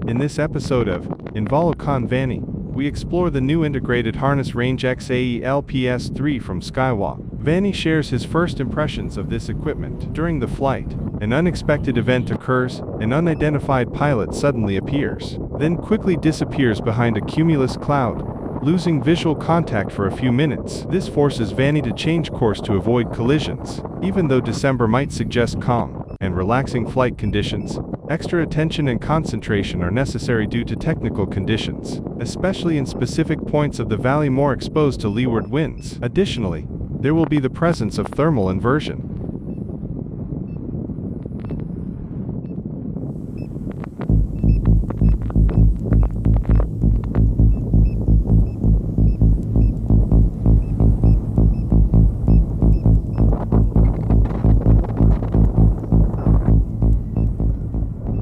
In this episode of Volo con Vanny, we explore the new integrated harness Range X-Alps3 from Skywalk. Vanny shares his first impressions of this equipment. During the flight, an unexpected event occurs. An unidentified pilot suddenly appears, then quickly disappears behind a cumulus cloud, losing visual contact for a few minutes. This forces Vanny to change course to avoid collisions. Even though December might suggest calm and relaxing flight conditions, extra attention and concentration are necessary due to technical conditions, especially in specific points of the valley more exposed to leeward winds. Additionally, there will be the presence of thermal inversion.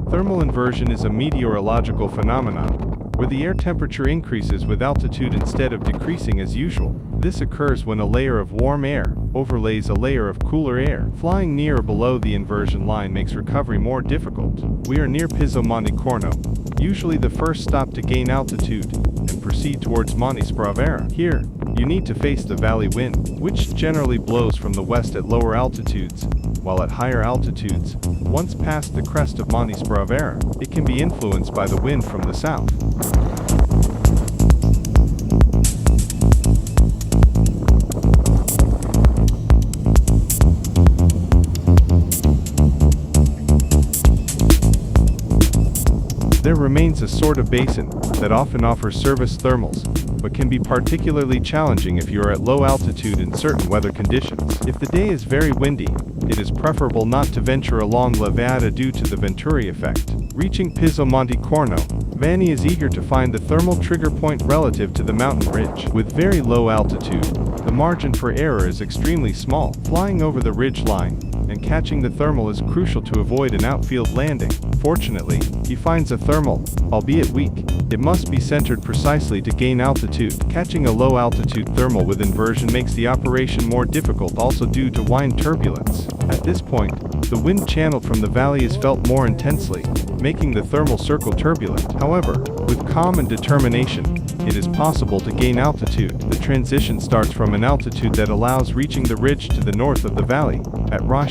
Thermal inversion is a meteorological phenomenon where the air temperature increases with altitude instead of decreasing as usual. This occurs when a layer of warm air overlays a layer of cooler air. Flying near or below the inversion line makes recovery more difficult. We are near Piso Monte Corno, usually the first stop to gain altitude, and proceed towards Monte Spravera. Here, you need to face the valley wind, which generally blows from the west at lower altitudes, while at higher altitudes, once past the crest of Monte Spravera, it can be influenced by the wind from the south. There remains a sort of basin that often offers service thermals, but can be particularly challenging if you are at low altitude in certain weather conditions. If the day is very windy, it is preferable not to venture along La Vallata due to the Venturi effect. Reaching Piso Monte Corno, Vanny is eager to find the thermal trigger point relative to the mountain ridge. With very low altitude, the margin for error is extremely small. Flying over the ridge line and catching the thermal is crucial to avoid an outfield landing. Fortunately, he finds a thermal, albeit weak. It must be centered precisely to gain altitude. Catching a low altitude thermal with inversion makes the operation more difficult, also due to wind turbulence. At this point, the wind channeled from the valley is felt more intensely, making the thermal circle turbulent. However, with calm and determination, it is possible to gain altitude. The transition starts from an altitude that allows reaching the ridge to the north of the valley, at Range.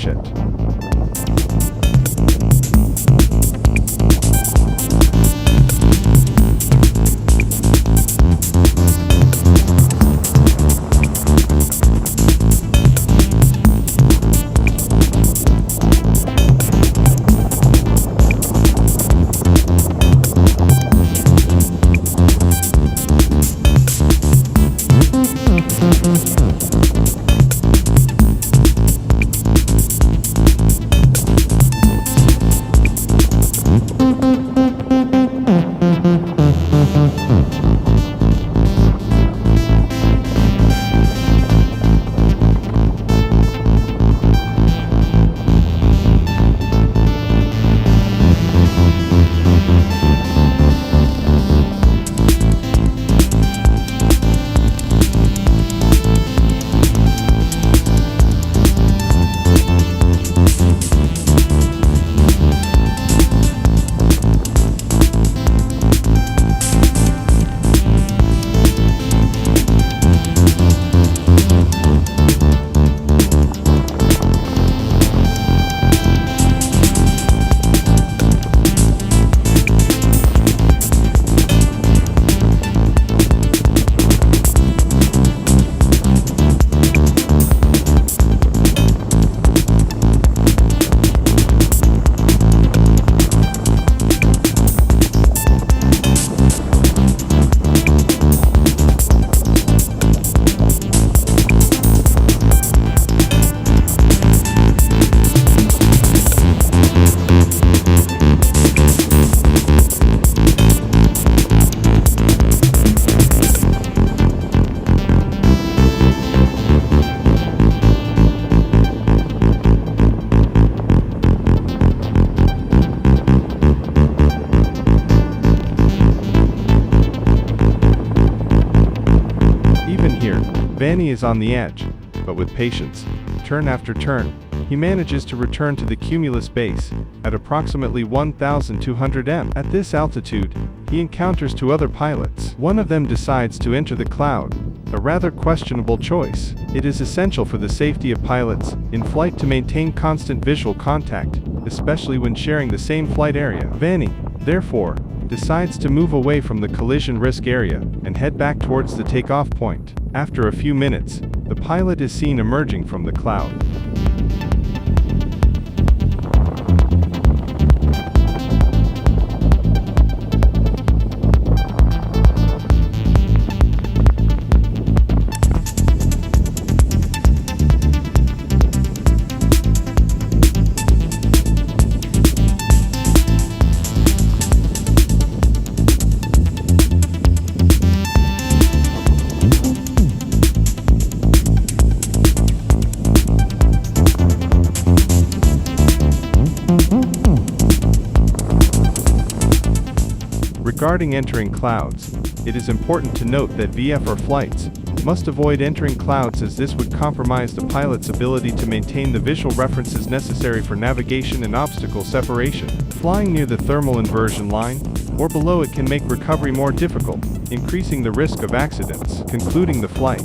Vanny is on the edge, but with patience, turn after turn, he manages to return to the cumulus base at approximately 1,200 m. At this altitude, he encounters two other pilots. One of them decides to enter the cloud, a rather questionable choice. It is essential for the safety of pilots in flight to maintain constant visual contact, especially when sharing the same flight area. Vanny, therefore, decides to move away from the collision risk area and head back towards the takeoff point. After a few minutes, the pilot is seen emerging from the cloud. Regarding entering clouds, it is important to note that VFR flights must avoid entering clouds, as this would compromise the pilot's ability to maintain the visual references necessary for navigation and obstacle separation. Flying near the thermal inversion line or below it can make recovery more difficult, increasing the risk of accidents. Concluding the flight.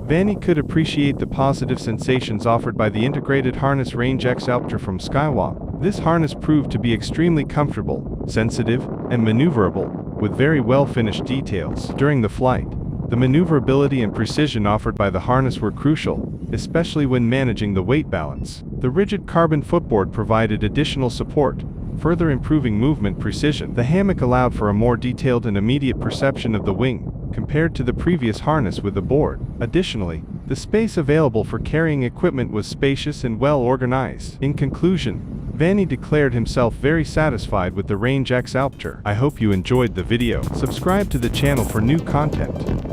Vanny could appreciate the positive sensations offered by the integrated harness Range X-Alp3 from Skywalk. This harness proved to be extremely comfortable, sensitive, and maneuverable, with very well-finished details. During the flight, the maneuverability and precision offered by the harness were crucial, especially when managing the weight balance. The rigid carbon footboard provided additional support, further improving movement precision. The hammock allowed for a more detailed and immediate perception of the wing, compared to the previous harness with the board. Additionally, the space available for carrying equipment was spacious and well organized. In conclusion, Vanny declared himself very satisfied with the Range X-Alp3. I hope you enjoyed the video. Subscribe to the channel for new content.